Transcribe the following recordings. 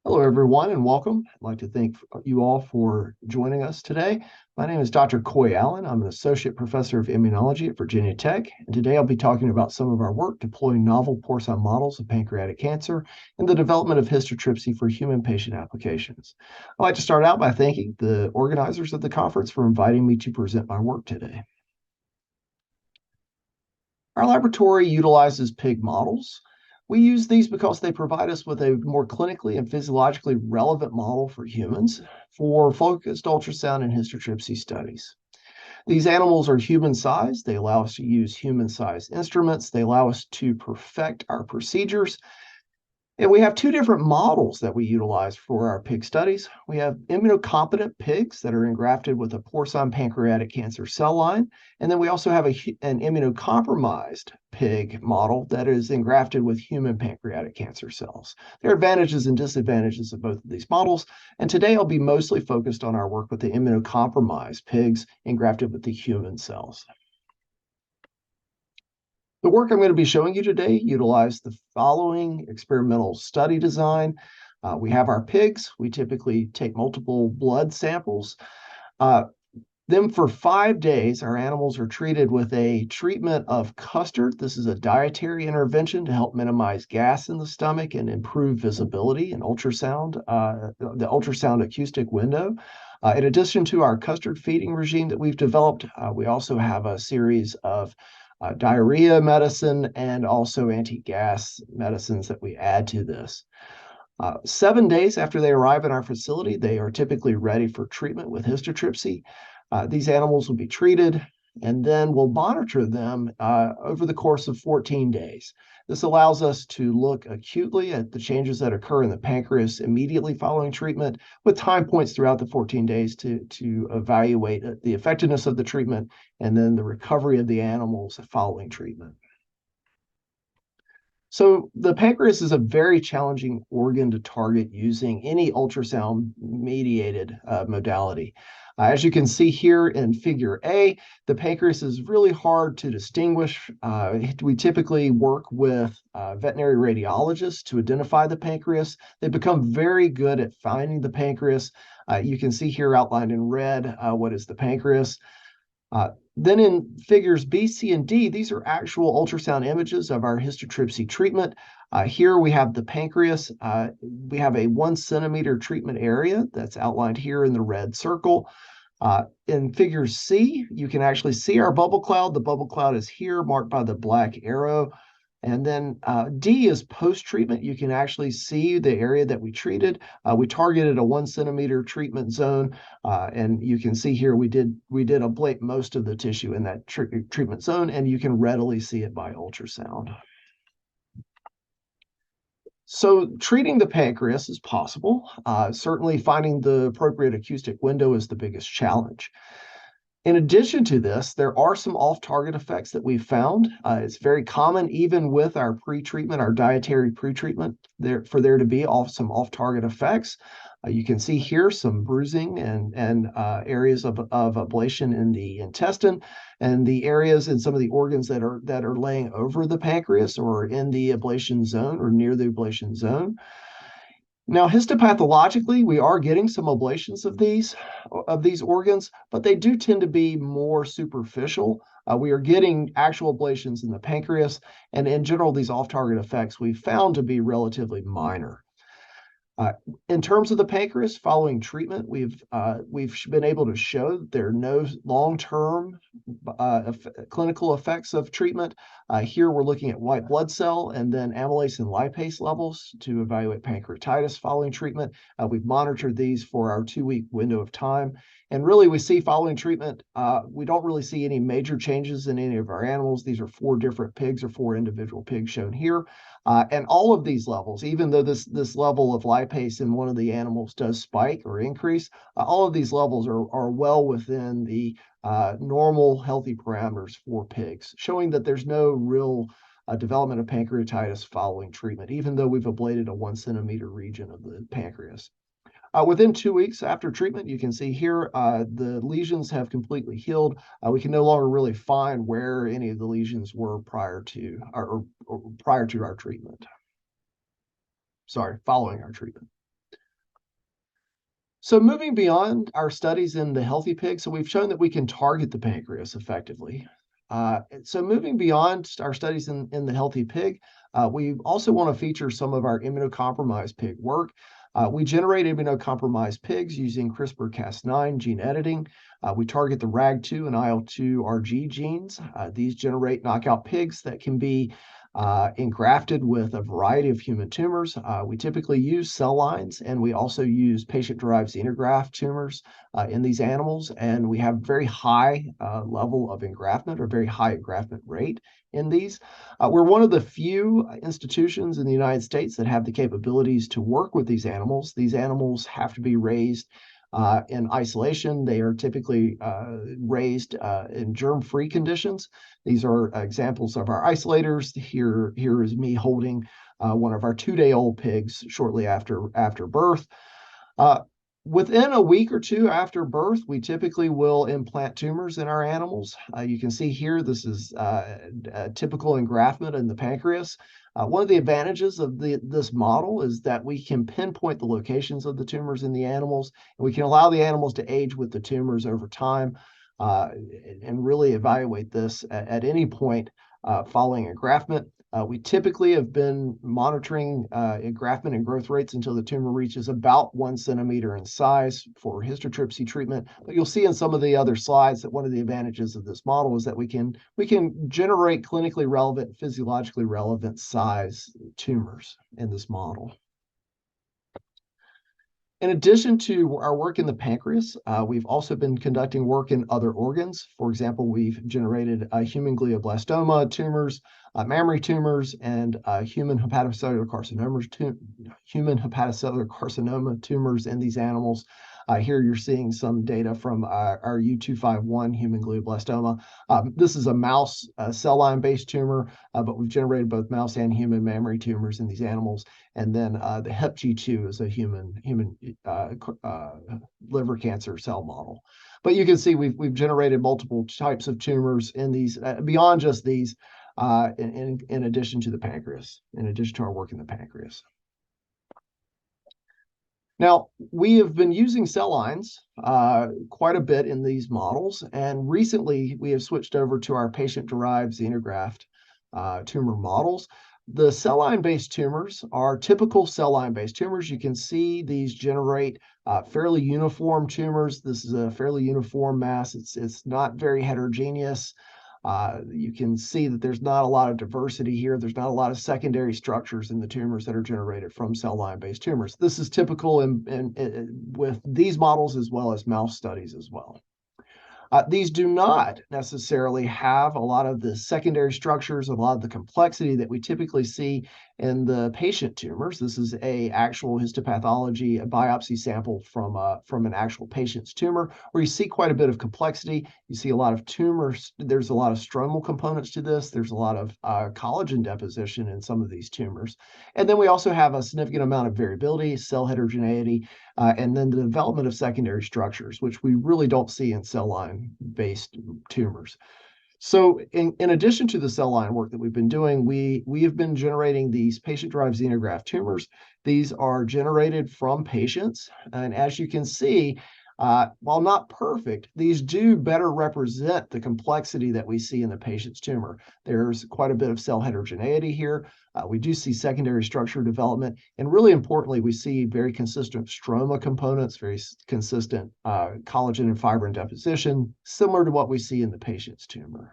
Hello, everyone, and welcome. I'd like to thank you all for joining us today. My name is Dr. Coy Allen. I'm an associate professor of immunology at Virginia Tech, and today I'll be talking about some of our work deploying novel porcine models of pancreatic cancer and the development of histotripsy for human patient applications. I'd like to start out by thanking the organizers of the conference for inviting me to present my work today. Our laboratory utilizes pig models. We use these because they provide us with a more clinically and physiologically relevant model for humans for focused ultrasound and histotripsy studies. These animals are human-sized. They allow us to use human-sized instruments. They allow us to perfect our procedures. And we have two different models that we utilize for our pig studies. We have immunocompetent pigs that are engrafted with a porcine pancreatic cancer cell line. And then we also have an immunocompromised pig model that is engrafted with human pancreatic cancer cells. There are advantages and disadvantages of both of these models. And today I'll be mostly focused on our work with the immunocompromised pigs engrafted with the human cells. The work I'm going to be showing you today utilized the following experimental study design. We have our pigs. We typically take multiple blood samples. Then for 5 days, our animals are treated with a treatment of custard. This is a dietary intervention to help minimize gas in the stomach and improve visibility and ultrasound, the ultrasound acoustic window. In addition to our custard feeding regime that we've developed, we also have a series of diarrhea medicine and also anti-gas medicines that we add to this. 7 days after they arrive in our facility, they are typically ready for treatment with histotripsy. These animals will be treated, and then we'll monitor them over the course of 14 days. This allows us to look acutely at the changes that occur in the pancreas immediately following treatment, with time points throughout the 14 days to evaluate the effectiveness of the treatment and then the recovery of the animals following treatment. So the pancreas is a very challenging organ to target using any ultrasound-mediated modality. As you can see here in figure A, the pancreas is really hard to distinguish. We typically work with veterinary radiologists to identify the pancreas. They become very good at finding the pancreas. You can see here outlined in red what is the pancreas. Then in figures B, C, and D, these are actual ultrasound images of our histotripsy treatment. Here we have the pancreas. We have a 1 centimeter treatment area that's outlined here in the red circle. In figure C, you can actually see our bubble cloud. The bubble cloud is here marked by the black arrow. And then D is post-treatment. You can actually see the area that we treated. We targeted a 1 centimeter treatment zone, and you can see here we did ablate most of the tissue in that treatment zone, and you can readily see it by ultrasound. So treating the pancreas is possible. Certainly finding the appropriate acoustic window is the biggest challenge. In addition to this, there are some off-target effects that we've found. It's very common, even with our pre-treatment, our dietary pre-treatment, for there to be some off-target effects. You can see here some bruising and areas of ablation in the intestine, and the areas in some of the organs that are laying over the pancreas or in the ablation zone or near the ablation zone. Now, histopathologically, we are getting some ablations of these organs, but they do tend to be more superficial. We are getting actual ablations in the pancreas, and in general, these off-target effects we've found to be relatively minor. In terms of the pancreas, following treatment, we've been able to show that there are no long-term clinical effects of treatment. Here we're looking at white blood cell and then amylase and lipase levels to evaluate pancreatitis following treatment. We've monitored these for our 2-week window of time. And really, we see following treatment, we don't really see any major changes in any of our animals. These are 4 different pigs or 4 individual pigs shown here. And all of these levels, even though this level of lipase in one of the animals does spike or increase, all of these levels are well within the normal healthy parameters for pigs, showing that there's no real development of pancreatitis following treatment, even though we've ablated a 1 centimeter region of the pancreas. Within 2 weeks after treatment, you can see here the lesions have completely healed. We can no longer really find where any of the lesions were prior to our treatment. Sorry, following our treatment. So moving beyond our studies in the healthy pig, so we've shown that we can target the pancreas effectively. So moving beyond our studies in the healthy pig, we also want to feature some of our immunocompromised pig work. We generate immunocompromised pigs using CRISPR-Cas9 gene editing. We target the RAG2 and IL2RG genes. These generate knockout pigs that can be engrafted with a variety of human tumors. We typically use cell lines, and we also use patient-derived xenograft tumors in these animals, and we have very high level of engraftment or very high engraftment rate in these. We're one of the few institutions in the United States that have the capabilities to work with these animals. These animals have to be raised in isolation. They are typically raised in germ-free conditions. These are examples of our isolators. Here is me holding one of our 2-day-old pigs shortly after birth. Within a week or two after birth, we typically will implant tumors in our animals. You can see here, this is a typical engraftment in the pancreas. One of the advantages of this model is that we can pinpoint the locations of the tumors in the animals, and we can allow the animals to age with the tumors over time and really evaluate this at any point following engraftment. We typically have been monitoring engraftment and growth rates until the tumor reaches about 1 centimeter in size for histotripsy treatment. But you'll see in some of the other slides that one of the advantages of this model is that we can generate clinically relevant, physiologically relevant size tumors in this model. In addition to our work in the pancreas, we've also been conducting work in other organs. For example, we've generated human glioblastoma tumors, mammary tumors, and human hepatocellular carcinoma tumors in these animals. Here you're seeing some data from our U251 human glioblastoma. This is a mouse cell line-based tumor, but we've generated both mouse and human mammary tumors in these animals. And then the HepG2 is a human liver cancer cell model. But you can see we've generated multiple types of tumors in these, beyond just these, in addition to the pancreas, in addition to our work in the pancreas. Now, we have been using cell lines quite a bit in these models, and recently we have switched over to our patient-derived xenograft tumor models. The cell line-based tumors are typical cell line-based tumors. You can see these generate fairly uniform tumors. This is a fairly uniform mass. It's not very heterogeneous. You can see that there's not a lot of diversity here. There's not a lot of secondary structures in the tumors that are generated from cell line-based tumors. This is typical with these models as well as mouse studies as well. These do not necessarily have a lot of the secondary structures, a lot of the complexity that we typically see in the patient tumors. This is a actual histopathology, a biopsy sample from an actual patient's tumor, where you see quite a bit of complexity. You see a lot of tumors. There's a lot of stromal components to this. There's a lot of collagen deposition in some of these tumors. And then we also have a significant amount of variability, cell heterogeneity, and then the development of secondary structures, which we really don't see in cell line-based tumors. So in addition to the cell line work that we've been doing, we have been generating these patient-derived xenograft tumors. These are generated from patients. And as you can see, while not perfect, these do better represent the complexity that we see in the patient's tumor. There's quite a bit of cell heterogeneity here. We do see secondary structure development. And really importantly, we see very consistent stroma components, very consistent collagen and fibrin deposition, similar to what we see in the patient's tumor.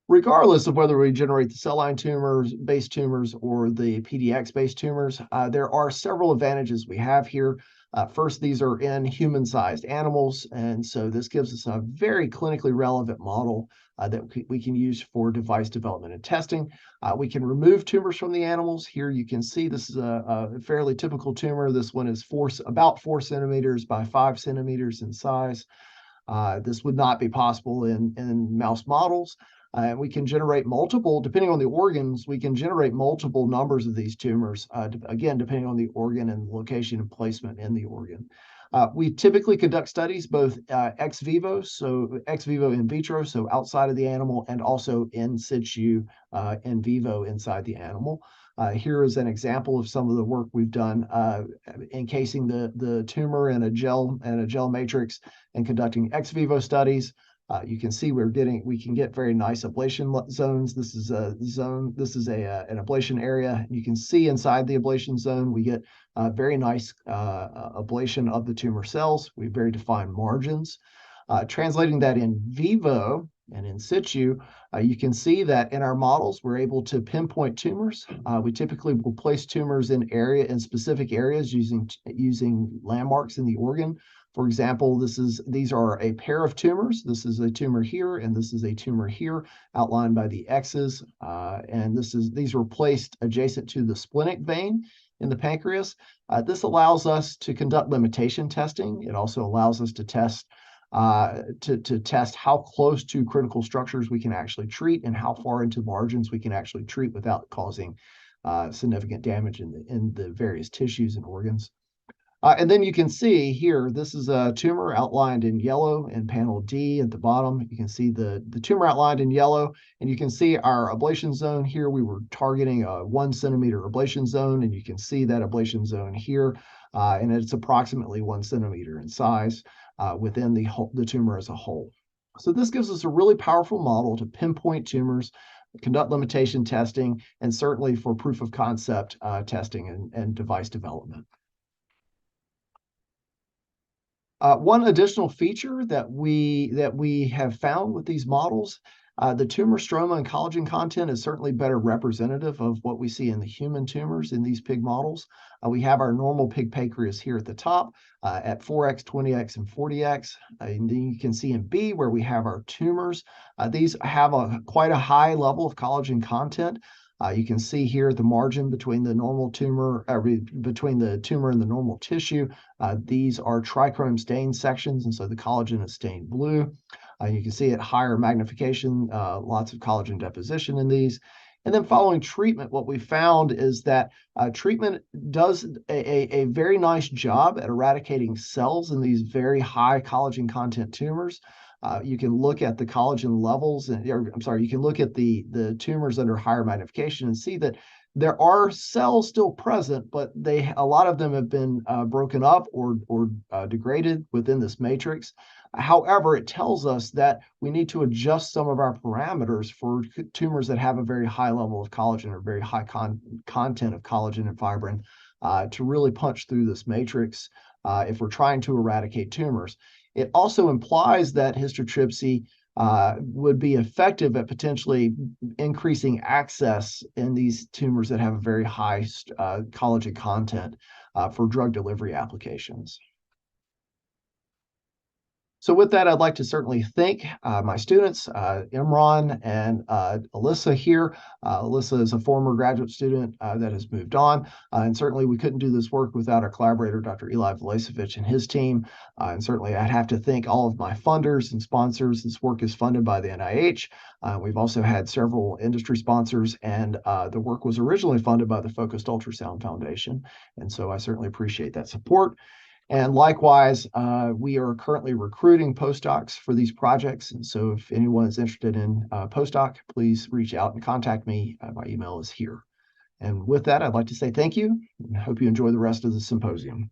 Regardless of whether we generate the cell line tumors-based tumors or the PDX-based tumors, there are several advantages we have here. First, these are in human-sized animals, and so this gives us a very clinically relevant model that we can use for device development and testing. We can remove tumors from the animals. Here you can see this is a fairly typical tumor. This one is about 4 centimeters by 5 centimeters in size. This would not be possible in mouse models. We can generate multiple, depending on the organs, we can generate multiple numbers of these tumors, again, depending on the organ and the location and placement in the organ. We typically conduct studies both ex vivo, so ex vivo in vitro, so outside of the animal, and also in situ in vivo inside the animal. Here is an example of some of the work we've done encasing the tumor in a gel matrix and conducting ex vivo studies. You can see we can get very nice ablation zones. This is a zone. This is an ablation area. You can see inside the ablation zone, we get very nice ablation of the tumor cells. We have very defined margins. Translating that in vivo and in situ, you can see that in our models, we're able to pinpoint tumors. We typically will place tumors in specific areas using landmarks in the organ. For example, these are a pair of tumors. This is a tumor here, and this is a tumor here, outlined by the X's. And these were placed adjacent to the splenic vein in the pancreas. This allows us to conduct limitation testing. It also allows us to test how close to critical structures we can actually treat and how far into margins we can actually treat without causing significant damage in the various tissues and organs. And then you can see here, this is a tumor outlined in yellow in panel D at the bottom. You can see the tumor outlined in yellow, and you can see our ablation zone here. We were targeting a 1 centimeter ablation zone, and you can see that ablation zone here, and it's approximately 1 centimeter in size within the tumor as a whole. So this gives us a really powerful model to pinpoint tumors, conduct limitation testing, and certainly for proof of concept testing and device development. One additional feature that we have found with these models, the tumor stroma and collagen content is certainly better representative of what we see in the human tumors in these pig models. We have our normal pig pancreas here at the top at 4x, 20x, and 40x. And then you can see in B where we have our tumors. These have quite a high level of collagen content. You can see here the margin between the tumor and the normal tissue. These are trichrome stained sections, and so the collagen is stained blue. You can see at higher magnification, lots of collagen deposition in these. And then following treatment, what we found is that treatment does a very nice job at eradicating cells in these very high collagen content tumors. You can look at the collagen levels, you can look at the tumors under higher magnification and see that there are cells still present, but a lot of them have been broken up or degraded within this matrix. However, it tells us that we need to adjust some of our parameters for tumors that have a very high level of collagen or very high content of collagen and fibrin to really punch through this matrix if we're trying to eradicate tumors. It also implies that histotripsy would be effective at potentially increasing access in these tumors that have a very high collagen content for drug delivery applications. So with that, I'd like to certainly thank my students, Imran and Alyssa here. Alyssa is a former graduate student that has moved on. And certainly we couldn't do this work without our collaborator, Dr. Eli Vlasevich and his team. And certainly I'd have to thank all of my funders and sponsors. This work is funded by the NIH. We've also had several industry sponsors, and the work was originally funded by the Focused Ultrasound Foundation. And so I certainly appreciate that support. And likewise, we are currently recruiting postdocs for these projects. And so if anyone is interested in postdoc, please reach out and contact me. My email is here. And with that, I'd like to say thank you and hope you enjoy the rest of the symposium.